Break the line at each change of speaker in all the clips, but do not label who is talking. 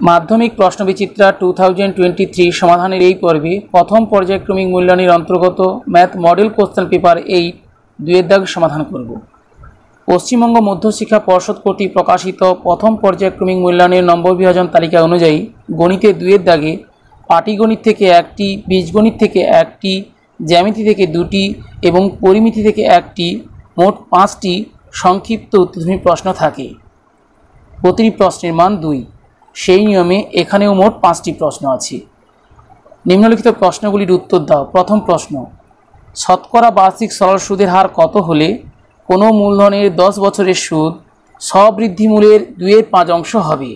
মাধ্যমিক প্রশ্নবিচিত্রা 2023 সমাধানের এই পর্বে প্রথম পর্যায়ক্রমিক মূল্যায়নের অন্তর্গত ম্যাথ মডেল কোশ্চেন পেপার 8 দুয়ের দাগ সমাধান করব। পশ্চিমবঙ্গ মধ্যশিক্ষা পর্ষদ কর্তৃক প্রকাশিত প্রথম পর্যায়ক্রমিক মূল্যায়নের নম্বর বিভাজন তালিকা অনুযায়ী গণিতে দুয়ের দাগে পাটিগণিত থেকে একটি, বীজগণিত থেকে একটি, জ্যামিতি থেকে দুটি এবং পরিমিতি থেকে একটি, মোট 5টি সংক্ষিপ্ত উত্তরধর্মী প্রশ্ন থাকে। প্রতিটি প্রশ্নের মান 2। সেই নিয়মে এখানেও মোট 5টি প্রশ্ন আছে। নিম্নলিখিত প্রশ্নগুলির উত্তর দাও। প্রথম প্রশ্ন, শতকরা বার্ষিক সরল সুদের হার কত হলে কোনো মূলধনের 10 বছরের সুদ স্ববৃদ্ধিমূলের 2/5 হবে?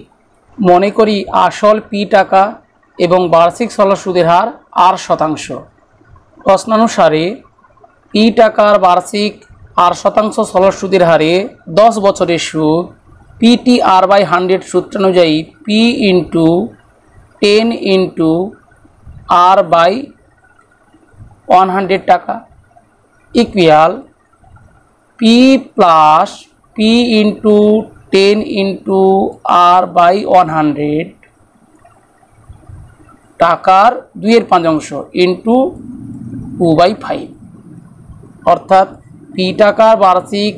মনে করি আসল P টাকা এবং বার্ষিক সরল সুদের হার R%। প্রশ্নানুসারে P টাকার বার্ষিক R% সরল সুদের হারে 10 বছরের সুদ PTR/100 সূত্রানুযায়ী P × 10 × R/100 টাকা equal P plus P × 10 × R/100 টাকার 2/5 ইন্টু 2/5, অর্থাৎ P টাকার বার্ষিক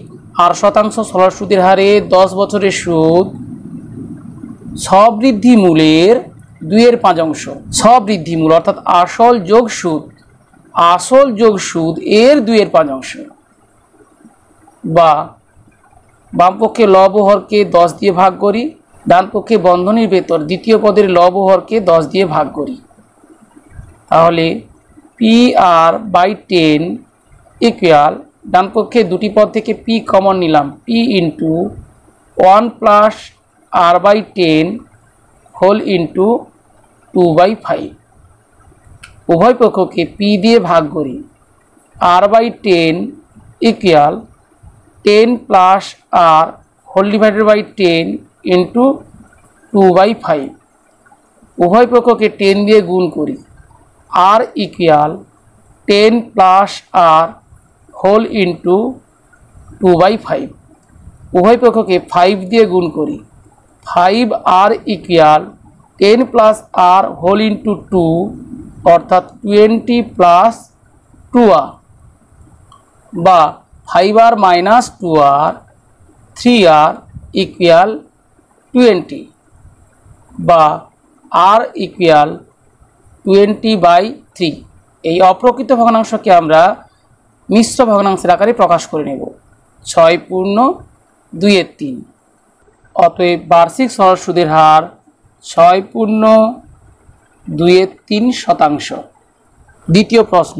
R% সরল সুদের হারে 10 বছরের সুদ স্ববৃদ্ধিমূলের 2/5, স্ববৃদ্ধিমূল অর্থাৎ আসল যোগ সুদ এর 2/5, বা বামপক্ষে লব ও হরকে 10 দিয়ে ভাগ করি, ডান পক্ষে বন্ধনীর ভেতর দ্বিতীয় পদের লব ও হরকে 10 দিয়ে ভাগ করি। তাহলে PR/10 ইকুয়াল, ডান পক্ষে দুটি পদ থেকে P কমন নিলাম, P × 1 + R/10 হোল ইন্টু 2/5। উভয় পক্ষকে P দিয়ে ভাগ করি। R/10 equal 10 + R whole divided by 10 into 2/5। উভয় পক্ষকে 10 দিয়ে গুণ করি। R equal 10 + R whole into 2/5। উভয় পক্ষকে 5 দিয়ে গুণ করি। 5R equal 10 + R whole into 2, অর্থাৎ 20 + 2R, বা 5R - 2R 3R ইকুয়াল 20, বা R ইকুয়াল 20/3। এই অপ্রকৃত ভগ্নাংশকে আমরা মিশ্র ভগ্নাংশের আকারে প্রকাশ করে নেব। 6 পূর্ণ 2/3। অতএব বার্ষিক সরল সুদের হার 6 পূর্ণ 2/3%। দ্বিতীয় প্রশ্ন,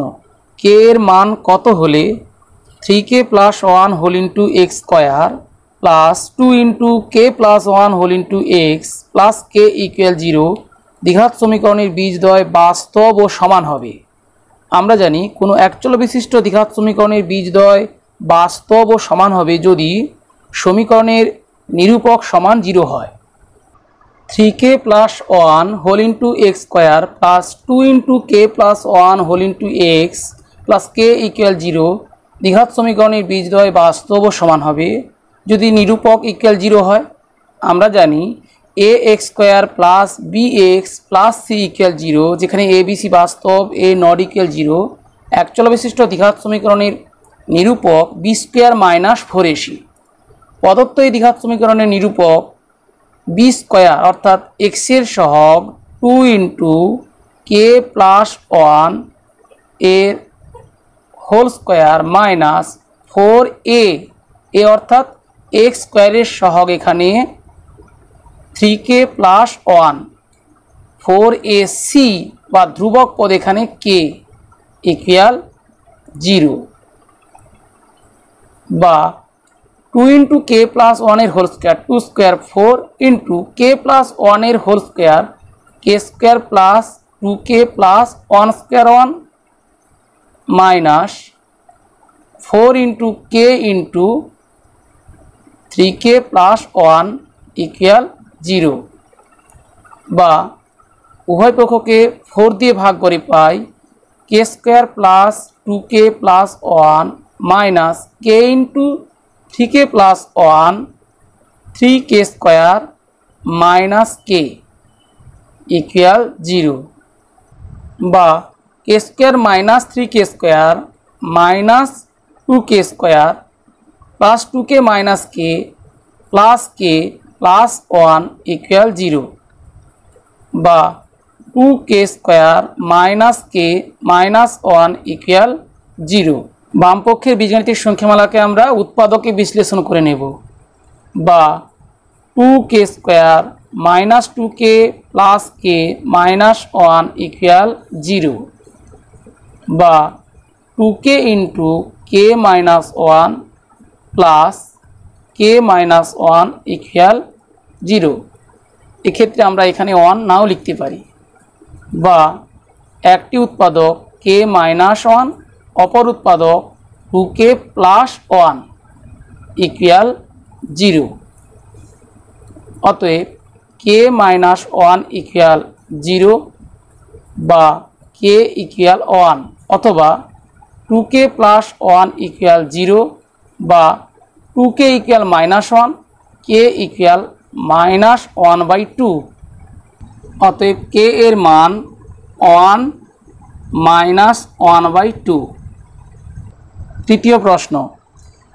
k এর মান কত হলে 3k + 1 whole into x² plus 2 × k + 1 whole into x plus k = 0 দ্বিঘাত সমীকরণের বীজদ্বয় বাস্তব ও সমান হবে? আমরা জানি কোনো একচল বিশিষ্ট দ্বিঘাত সমীকরণের বীজদ্বয় বাস্তব ও সমান হবে যদি সমীকরণের নিরূপক সমান 0 হয়। 3k + 1 whole into x² plus 2 × k + 1 whole into x plus k = 0 দ্বিঘাত সমীকরণের বীজদ্বয় বাস্তব ও সমান হবে যদি নিরূপক 0 হয়। আমরা জানি ax² plus bx plus c = 0, যেখানে abc বাস্তব, a ≠ 0। একচল বিশিষ্ট দ্বিঘাত সমীকরণের নিরূপক b² - 4ac। প্রদত্ত এই দ্বিঘাত সমীকরণের নিরূপক b² অর্থাৎ x এর সহগ 2 × k + 1 এর হোল স্কোয়ার মাইনাস 4a, অর্থাৎ x² এর সহগ এখানে 3k + 1, 4ac বা ধ্রুবক পদ এখানে k ইকুয়াল 0, বা 2 × k + 1 এর হোল স্কোয়ার 2² 4 × k + 1 এর whole square k² plus 2k + 1² 1 minus 4 × k × 3k + 1 equal 0, বা উভয় পক্ষকে 4 দিয়ে ভাগ করে পাই k² plus 2k + 1 minus k × 3k + 1 3k² - k equal 0 বা k square minus 3k square minus 2k square plus 2k minus k plus k plus 1 equal 0 বা 2k square minus কে minus 1 equal 0। বামপক্ষের বীজগাণিতিক সংখ্যামালাকে আমরা উৎপাদকে বিশ্লেষণ করে নেব বা 2k square minus 2k plus k minus 1 equal 0 বা 2k into k minus 1 plus k minus 1 equal 0। এক্ষেত্রে আমরা এখানে 1 নাও লিখতে পারি বা একটি উৎপাদক কে মাইনাস 1 অপর উৎপাদক 2k প্লাস 1 ইকুয়াল 0। অতএব কে মাইনাস 1 ইকুয়াল 0 বা কে ইকুয়াল 1 অথবা 2k প্লাস 1 ইকুয়াল 0 বা 2k equal minus 1 K equal minus 1/2। অতএব কে এর মান 1 মাইনাস 1/2। তৃতীয় প্রশ্ন,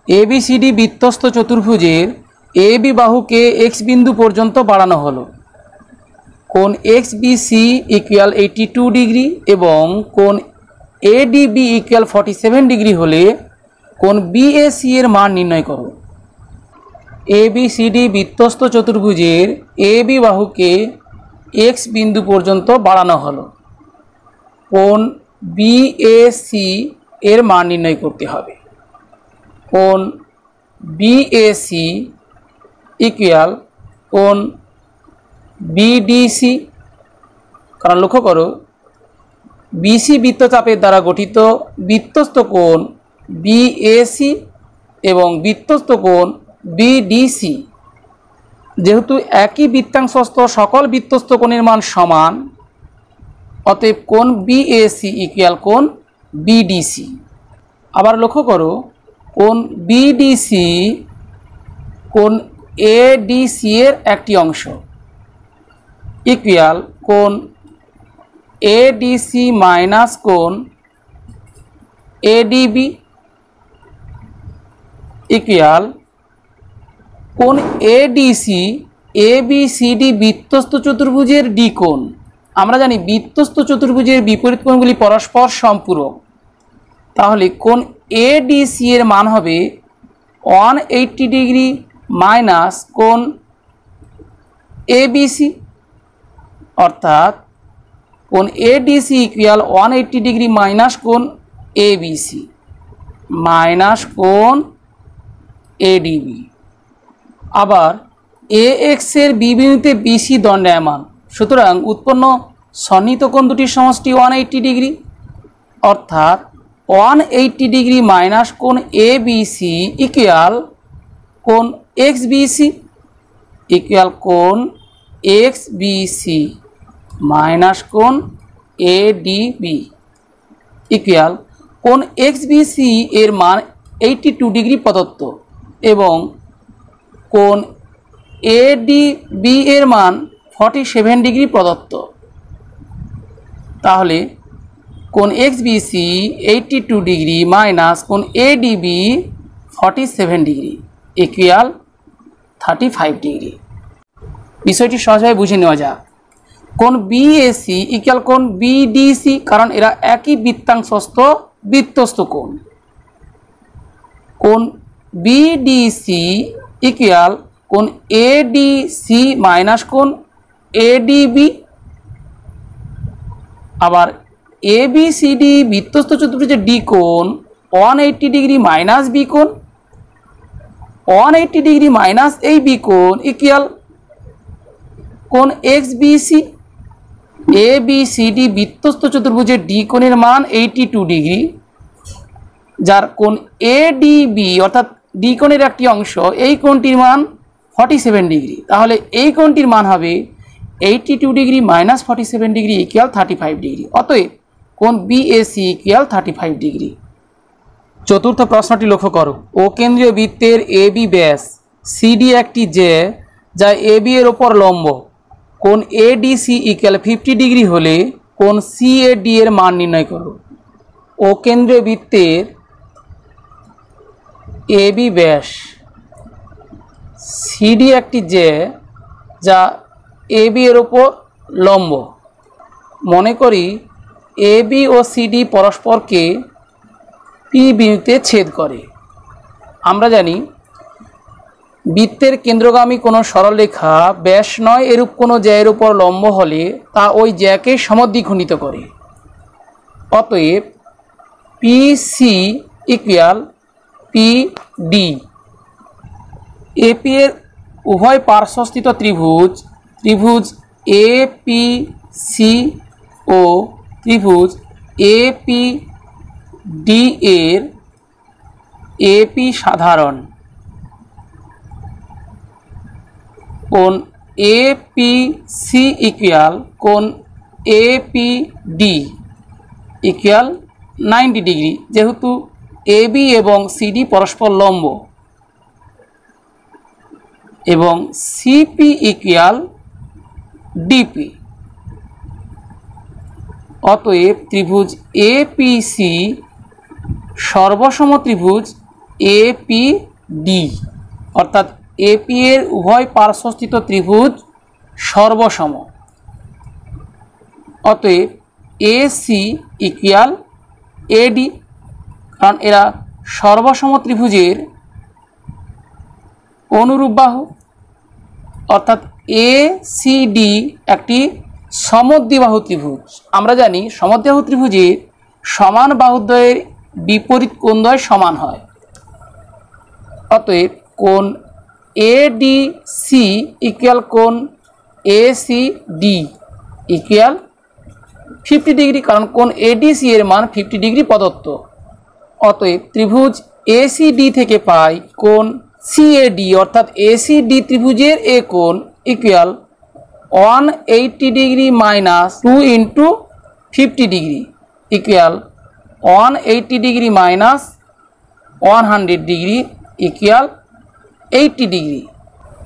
এবিসিডি বৃত্তস্থ চতুর্ভুজের এবি বাহুকে এক্স বিন্দু পর্যন্ত বাড়ানো হলো। কোণ এক্স বিসি ইকুয়াল 82 ডিগ্রি এবং কোণ এডিবি ইকুয়াল 47 ডিগ্রি হলে কোণ বিএসি এর মান নির্ণয় করো। এবিসিডি বৃত্তস্থ চতুর্ভুজের এবি বাহুকে এক্স বিন্দু পর্যন্ত বাড়ানো হলো। কোণ বিএসি এর মান নির্ণয় করতে হবে। কোণ বিএসি ইকুয়াল কোণ বিডিসি, কারণ লক্ষ্য করো বিসি বৃত্তচাপের দ্বারা গঠিত বৃত্তস্থ কোণ বিএসি এবং বৃত্তস্থ কোণ বিডিসি যেহেতু একই বৃত্তাংশস্থ সকল বৃত্তস্থ কোণের মান সমান, অতএব কোণ বিএসি ইকুয়াল কোণ বিডিসি। আবার লক্ষ্য করো কোণ বিডিসি কোণ এডিসি এর একটি অংশ ইকুয়াল কোণ এডিসি মাইনাস কোণ এডিবি ইকুয়াল কোণ এডিসি এবিসিডি বৃত্তস্থ চতুর্ভুজের ডি কোণ। আমরা জানি বৃত্তস্থ চতুর্ভুজের বিপরীত কোণগুলি পরস্পর সম্পূরক, তাহলে কোণ এডিসি এর মান হবে 180 ডিগ্রি মাইনাস কোণ এবিসি, অর্থাৎ কোণ এডিসি ইকুয়াল 180 ডিগ্রি মাইনাস কোণ এবিসি মাইনাস কোণ এডিবি। আবার এ এক্স এর বি বিন্দুতে বিসি দণ্ডায়মান, সুতরাং উৎপন্ন সন্নিহিত কোণ দুটির সমষ্টি 180 ডিগ্রি, অর্থাৎ 180 ডিগ্রি মাইনাস কোণ এবিসি ইকুয়াল কোণ এক্সবিসি ইকুয়াল কোণ এক্সবিসি মাইনাস কোণ এডিবি ইকুয়াল কোণ এক্সবিসি এর মান 82 ডিগ্রি প্রদত্ত এবং কোণ এডিবি এর মান 47 ডিগ্রি প্রদত্ত। তাহলে কোণ এক্সবিসি 82 ডিগ্রি মাইনাস কোণ এডিবি 47 ডিগ্রি ইকুয়াল 35 ডিগ্রি। বিষয়টি সহজভাবে বুঝে নেওয়া যাক। কোণ বিএসি ইকুয়াল কোণ বিডিসি, কারণ এরা একই বৃত্তাংশস্থ বৃত্তস্থ কোণ। কোণ বিডিসি ইকুয়াল কোণ এডিসি মাইনাস কোণ এডিবি। আবার এবিসিডি বৃত্তস্থ চতুর্ভুজের ডি কোণ 180 ডিগ্রি মাইনাস বি কোণ, 180 ডিগ্রি মাইনাস এই বি কোণ ইকুয়াল কোণ এক্সবিসি। এবিসিডি বৃত্তস্থ চতুর্ভুজের ডি কোণের মান 82 ডিগ্রি, যার কোণ এডিবি অর্থাৎ ডি কোণের একটি অংশ, এই কোণটির মান 47 ডিগ্রি। তাহলে এই কোণটির মান হবে 82 degree minus 47 degree equal 35 degree. অতএব কোণ বিএসি ইকুয়াল 35 ডিগ্রি। চতুর্থ প্রশ্নটি লক্ষ্য করো, ও কেন্দ্রীয় বৃত্তের এবি ব্যাস সিডি একটি যে যা এবি এর ওপর লম্ব কোণ এডিসি ইকুয়াল 50 ডিগ্রি হলে কোণ সিএডি এর মান নির্ণয় করো। ও কেন্দ্রীয় বৃত্তের এবি ব্যাস, সিডি একটি যা এবি এর উপর লম্ব। মনে করি এবি ও সিডি পরস্পরকে পি বিন্দুতে ছেদ করে। আমরা জানি বৃত্তের কেন্দ্রগামী কোনো সরলরেখা ব্যাস নয় এরূপ কোনো জ্যায়ের উপর লম্ব হলে তা ওই জ্যাকে সমদ্বিখণ্ডিত করে। অতএব পিসি ইকুয়াল পিডি। এপি এর উভয় পার্শ্বস্থিত ত্রিভুজ এপিসি ও ত্রিভুজ এপিডি এর এপি সাধারণ কোণ এপিসি ইকুয়াল কোণ এপিডি ইকুয়াল 90 ডিগ্রি, যেহেতু এবি এবং সিডি পরস্পর লম্ব, এবং সিপি ইকুয়াল ডিপি। অতএব ত্রিভুজ এপিসি সর্বসম ত্রিভুজ এপিডি, অর্থাৎ এপি এর উভয় পার্শ্বস্থিত ত্রিভুজ সর্বসম। অতএব এসি ইকুয়াল এডি, কারণ এরা সর্বসম ত্রিভুজের অনুরূপ বাহু, অর্থাৎ এসিডি একটি সমদ্বিবাহু ত্রিভুজ। আমরা জানি সমদ্বিবাহু ত্রিভুজের সমান বাহুদ্বয়ের বিপরীত কোণদ্বয় সমান হয়। অতএব কোণ এডিসি ইকুয়াল কোণ এসিডি ইকুয়াল 50 ডিগ্রি, কারণ কোণ এডিসি এর মান 50 ডিগ্রি প্রদত্ত। অতএব ত্রিভুজ এসিডি থেকে পাই কোণ সিএডি, অর্থাৎ এসিডি ত্রিভুজের এ কোণ equal 180 degree minus 2 into 50 degree equal 180 degree minus 100 degree equal 80 degree.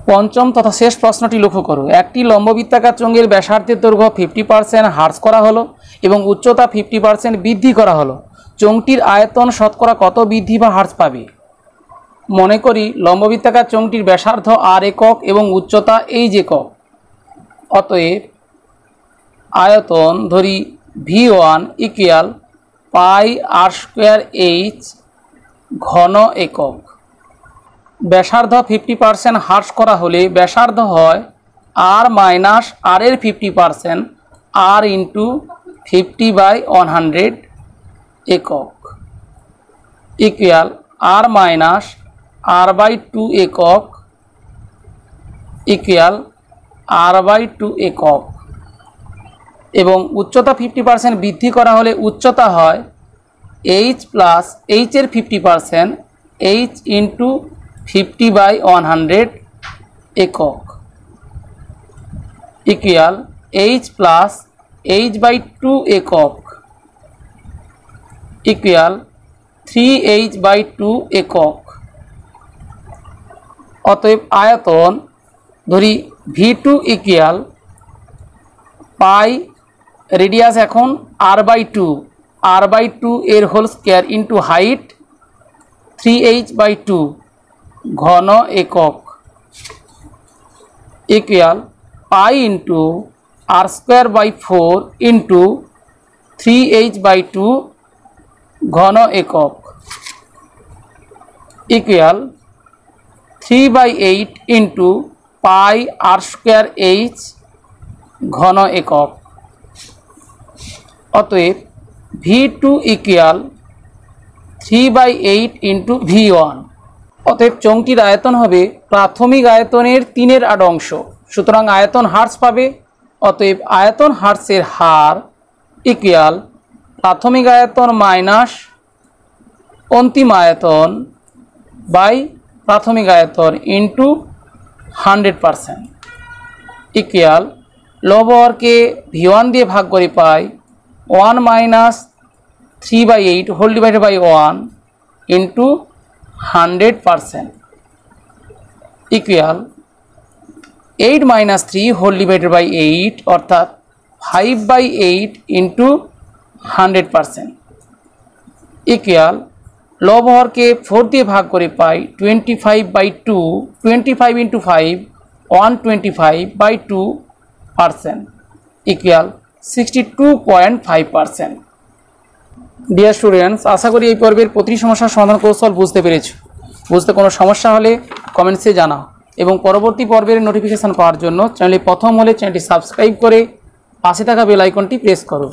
পঞ্চম তথা শেষ প্রশ্নটি লক্ষ্য করো। একটি লম্ববৃত্তাকার চোঙের ব্যাসার্ধের দৈর্ঘ্য 50% হ্রাস করা হলো এবং উচ্চতা 50% বৃদ্ধি করা হলো। চোঙটির আয়তন শতকরা কত বৃদ্ধি বা হ্রাস পাবে? মনে করি লম্ববৃত্তাকার চোঙটির ব্যাসার্ধ আর একক এবং উচ্চতা এইচ একক। অতএব আয়তন ধরি V1 ইকুয়াল পাই আর স্কোয়ার এইচ ঘন একক। ব্যাসার্ধ 50% হ্রাস করা হলে ব্যাসার্ধ হয় আর মাইনাস আর এর 50%, আর ইন্টু 50/100 একক ইকুয়াল আর মাইনাস r/2 একক ইকুয়াল r/2 একক। এবং উচ্চতা 50% বৃদ্ধি করা হলে উচ্চতা হয় এইচ প্লাস এইচ এর 50%, এইচ ইন্টু 50/100 একক ইকুয়াল এইচ প্লাস h/2 একক ইকুয়াল 3h/2 একক। অতএব আয়তন ধরি V2 ইকুয়াল পাই, রেডিয়াস এখন r/2 এর whole square into height 3h/2 ঘন একক equal pi into r²/4 into 3h/2 ঘন একক ইকুয়াল 3/8 ইন্টু পাই r²h ঘন একক। অতএব V2 ইকুয়াল 3/8 ইন্টু V1। অতএব চোঙটির আয়তন হবে প্রাথমিক আয়তনের 3/8 অংশ। সুতরাং আয়তন হ্রাস পাবে। অতএব আয়তন হ্রাসের হার ইকুয়াল প্রাথমিক আয়তন মাইনাস অন্তিম আয়তন বাই প্রাথমিক আয়তন ইন্টু 100% ইকুয়াল লবহরকে V1 দিয়ে ভাগ করে পাই 1 minus 3/8 whole divided by 1 into 100% equal 8 minus 3 whole divided by 8 অর্থাৎ 5/8 ইন্টু 100% ইকুয়াল লব হরকে 4 দিয়ে ভাগ করে পাই 25/2 25 ইন্টু 5 125/2% ইকুয়াল 62.5%। ডিয়ার স্টুডেন্টস, আশা করি এই পর্বের প্রতিটি সমস্যার সমাধান কৌশল বুঝতে পেরেছো। বুঝতে কোনো সমস্যা হলে কমেন্টসে জানাও এবং পরবর্তী পর্বের নোটিফিকেশান পাওয়ার জন্য চ্যানেলে প্রথম হলে চ্যানেলটি সাবস্ক্রাইব করে পাশে থাকা বেল আইকনটি প্রেস করো।